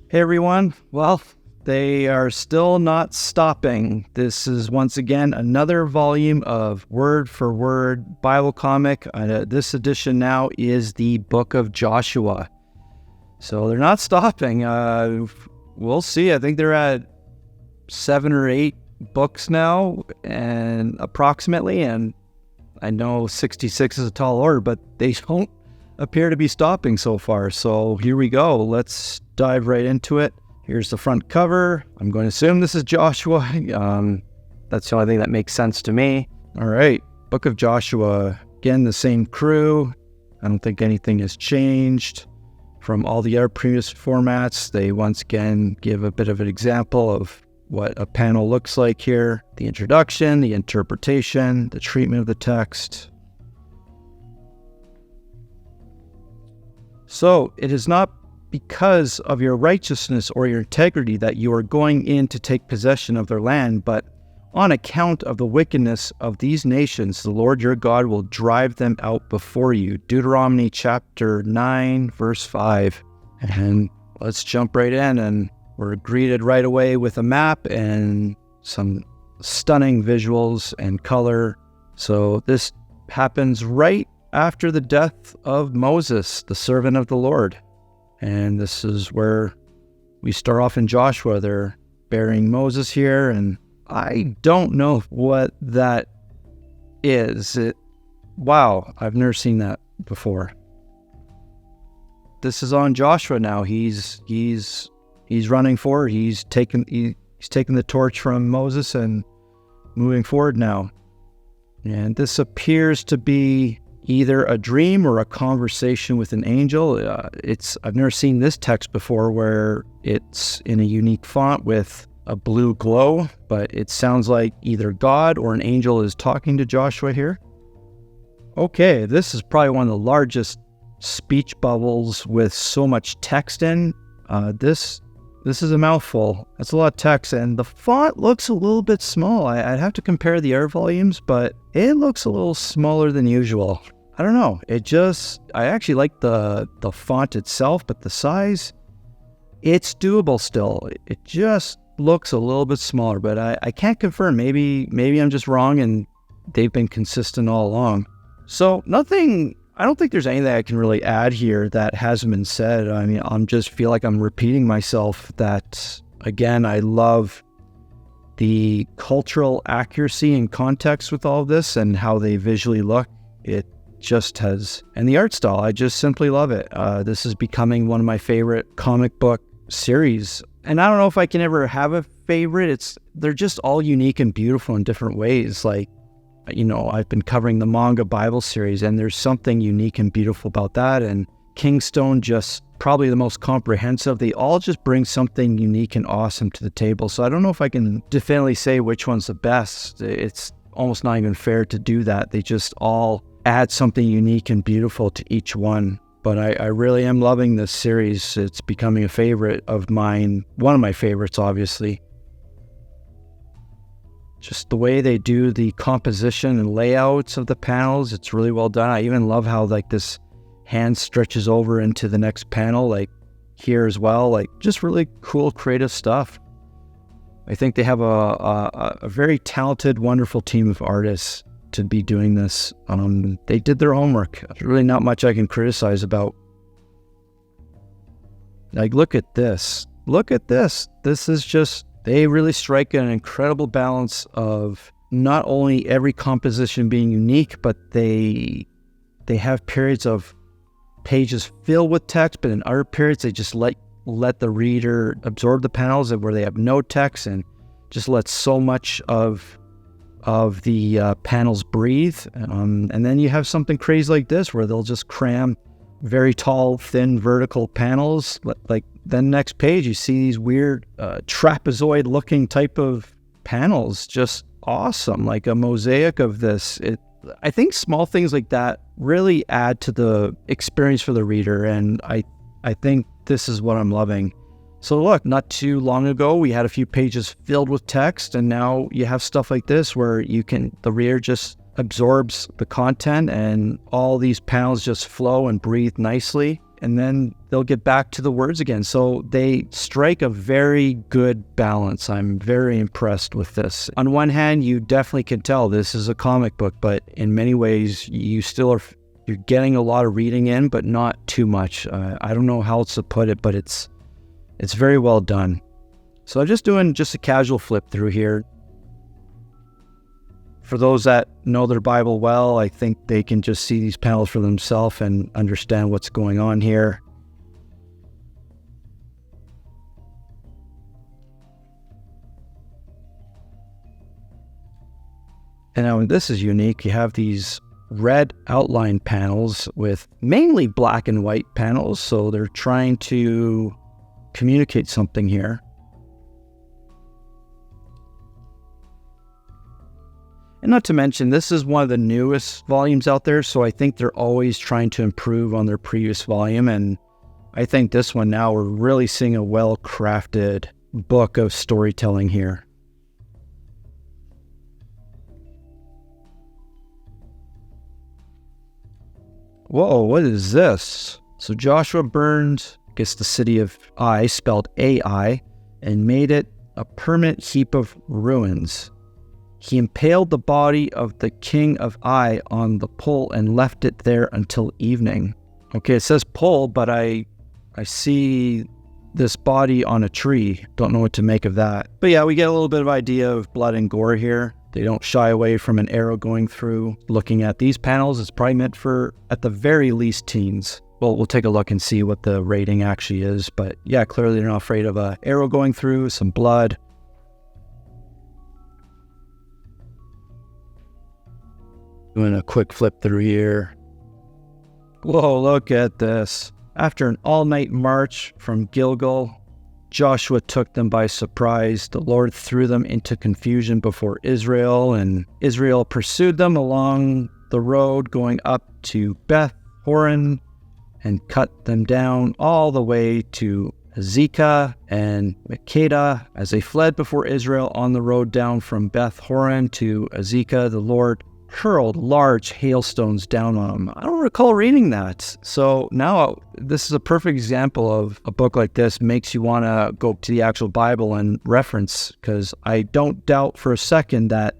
Hey everyone, well, they are still not stopping. This is once again another volume of word for word Bible comic. This edition now is the Book of Joshua. So they're not stopping. We'll see. I think they're at 7 or 8 books now, and approximately. And I know 66 is a tall order, but they don't appear to be stopping so far. So here we go. Let's dive right into it. Here's the front cover. I'm going to assume this is Joshua. That's the only thing that makes sense to me. All right, Book of Joshua. Again, the same crew. I don't think anything has changed from all the other previous formats. They once again give a bit of an example of what a panel looks like here. The introduction, the interpretation, the treatment of the text. So, it is not because of your righteousness or your integrity that you are going in to take possession of their land, but on account of the wickedness of these nations, the Lord your God will drive them out before you. Deuteronomy chapter 9, verse 5. And let's jump right in, and we're greeted right away with a map and some stunning visuals and color. So this happens right after the death of Moses, the servant of the Lord. And this is where we start off in Joshua. They're burying Moses here, and I don't know what that is. Wow, I've never seen that before. This is on Joshua now. He's running forward. He's taken the torch from Moses and moving forward now. And this appears to be either a dream or a conversation with an angel. I've never seen this text before where it's in a unique font with a blue glow, but it sounds like either God or an angel is talking to Joshua here. Okay, this is probably one of the largest speech bubbles with so much text in. This is a mouthful. That's a lot of text, and the font looks a little bit small. I'd have to compare the other volumes, but it looks a little smaller than usual. I don't know. I actually like the font itself, but the size, it's doable still. It just looks a little bit smaller, but I can't confirm. Maybe I'm just wrong and they've been consistent all along. So I don't think there's anything I can really add here that hasn't been said. I mean, just feel like I'm repeating myself that, again, I love the cultural accuracy and context with all of this and how they visually look. It just has, and the art style, I just simply love it. This is becoming one of my favorite comic book series. And I don't know if I can ever have a favorite. They're just all unique and beautiful in different ways. Like, I've been covering the manga Bible series, and there's something unique and beautiful about that. And Kingstone, just probably the most comprehensive. They all just bring something unique and awesome to the table. So I don't know if I can definitively say which one's the best. It's almost not even fair to do that. They just all add something unique and beautiful to each one. But I really am loving this series. It's becoming a favorite of mine. One of my favorites, obviously. Just the way they do the composition and layouts of the panels, it's really well done. I even love how this hand stretches over into the next panel, like here as well. Just really cool, creative stuff. I think they have a very talented, wonderful team of artists to be doing this. They did their homework. There's really not much I can criticize about. Look at this. Look at this. This is just, they really strike an incredible balance of not only every composition being unique, but they have periods of pages filled with text, but in other periods they just let the reader absorb the panels where they have no text and just let so much of the panels breathe. And then you have something crazy like this where they'll just cram very tall, thin, vertical panels. Like then next page, you see these weird trapezoid-looking type of panels. Just awesome, like a mosaic of this. I think small things like that really add to the experience for the reader, and I think this is what I'm loving. So look, not too long ago, we had a few pages filled with text, and now you have stuff like this where the reader just absorbs the content and all these panels just flow and breathe nicely. and then they'll get back to the words again. So they strike a very good balance. I'm very impressed with this. On one hand, you definitely can tell this is a comic book, but in many ways, you're getting a lot of reading in, but not too much. I don't know how else to put it, but it's very well done. So I'm just doing a casual flip through here. For those that know their Bible well, I think they can just see these panels for themselves and understand what's going on here. And now this is unique. You have these red outline panels with mainly black and white panels. So they're trying to communicate something here. And not to mention, this is one of the newest volumes out there, so I think they're always trying to improve on their previous volume. And I think this one now, we're really seeing a well-crafted book of storytelling here. Whoa, what is this? So Joshua burned, I guess, the city of Ai, spelled A-I, and made it a permanent heap of ruins. He impaled the body of the king of Ai on the pole and left it there until evening. Okay, it says pole, but I see this body on a tree. Don't know what to make of that. But yeah, we get a little bit of idea of blood and gore here. They don't shy away from an arrow going through. Looking at these panels, it's probably meant for, at the very least, teens. Well, we'll take a look and see what the rating actually is. But yeah, clearly they're not afraid of an arrow going through, some blood. Doing a quick flip through here. Whoa, look at this. After an all-night march from Gilgal, Joshua took them by surprise. The Lord threw them into confusion before Israel, and Israel pursued them along the road going up to Beth Horon and cut them down all the way to Azekah and Makkedah. As they fled before Israel on the road down from Beth Horon to Azekah, the Lord hurled large hailstones down on them. I don't recall reading that. So now this is a perfect example of a book like this makes you want to go to the actual Bible and reference, because I don't doubt for a second that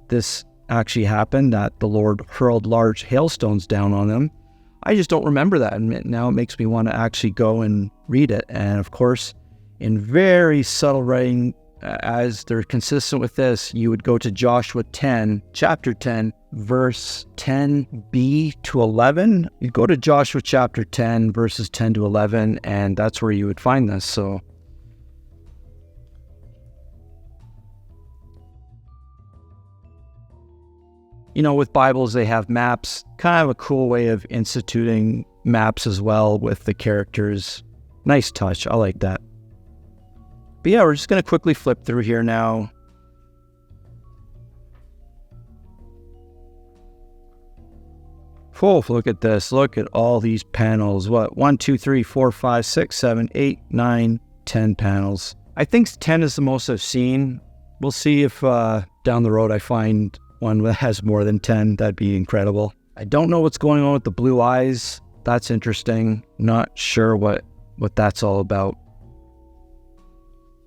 this actually happened, that the Lord hurled large hailstones down on them. I just don't remember that. And now it makes me want to actually go and read it. And of course, in very subtle writing, as they're consistent with this, you would go to Joshua 10, chapter 10, verse 10b to 11. You go to Joshua chapter 10, verses 10 to 11, and that's where you would find this. So you know, with Bibles, they have maps, kind of a cool way of instituting maps as well with the characters. Nice touch. I like that. But yeah, we're just going to quickly flip through here now. Oh, look at this. Look at all these panels. What? 1, 2, 3, 4, 5, 6, 7, 8, 9, 10 panels. I think 10 is the most I've seen. We'll see if down the road I find one that has more than 10. That'd be incredible. I don't know what's going on with the blue eyes. That's interesting. Not sure what that's all about.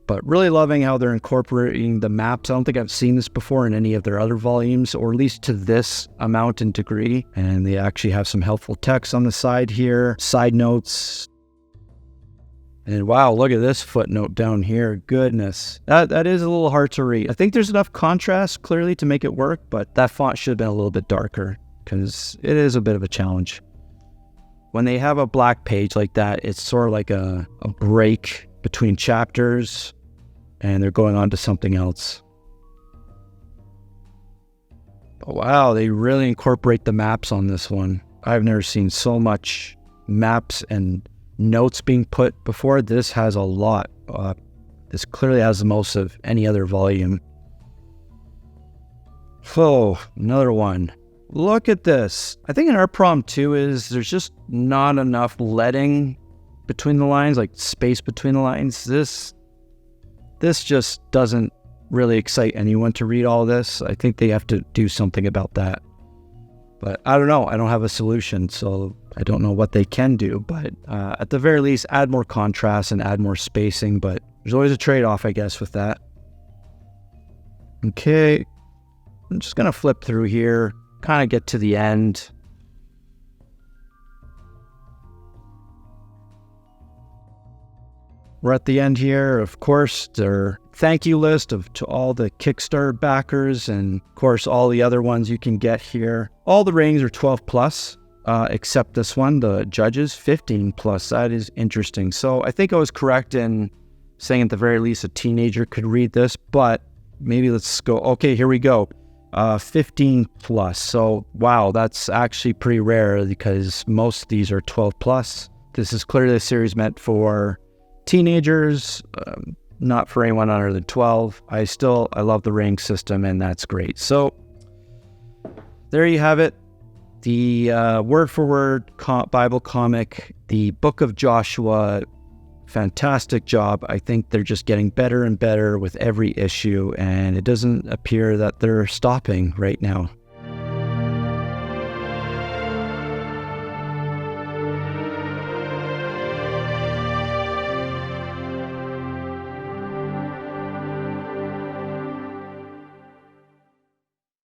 But really loving how they're incorporating the maps. I don't think I've seen this before in any of their other volumes, or at least to this amount and degree. And they actually have some helpful text on the side here, side notes. And wow, look at this footnote down here. Goodness, that is a little hard to read. I think there's enough contrast clearly to make it work, but that font should have been a little bit darker because it is a bit of a challenge. When they have a black page like that, it's sort of like a break between chapters and they're going on to something else. But wow, they really incorporate the maps on this one. I've never seen so much maps and notes being put before. This has a lot. This clearly has the most of any other volume. Oh, another one. Look at this. I think in our problem too is there's just not enough leading between the lines, like space between the lines. This just doesn't really excite anyone to read all this. I think they have to do something about that. But I don't know. I don't have a solution. So I don't know what they can do, but at the very least, add more contrast and add more spacing, but there's always a trade-off, I guess, with that. Okay, I'm just going to flip through here, kind of get to the end. We're at the end here. Of course, their thank you list to all the Kickstarter backers, and of course, all the other ones you can get here. All the ratings are 12 plus, except this one, the judges, 15 plus. That is interesting. So I think I was correct in saying at the very least a teenager could read this, but maybe let's go. Okay, here we go. 15 plus. So wow, that's actually pretty rare because most of these are 12 plus. This is clearly a series meant for teenagers, not for anyone under the 12. I love the rating system, and that's great. So there you have it. The word-for-word Bible comic, the Book of Joshua. Fantastic job. I think they're just getting better and better with every issue, and it doesn't appear that they're stopping right now.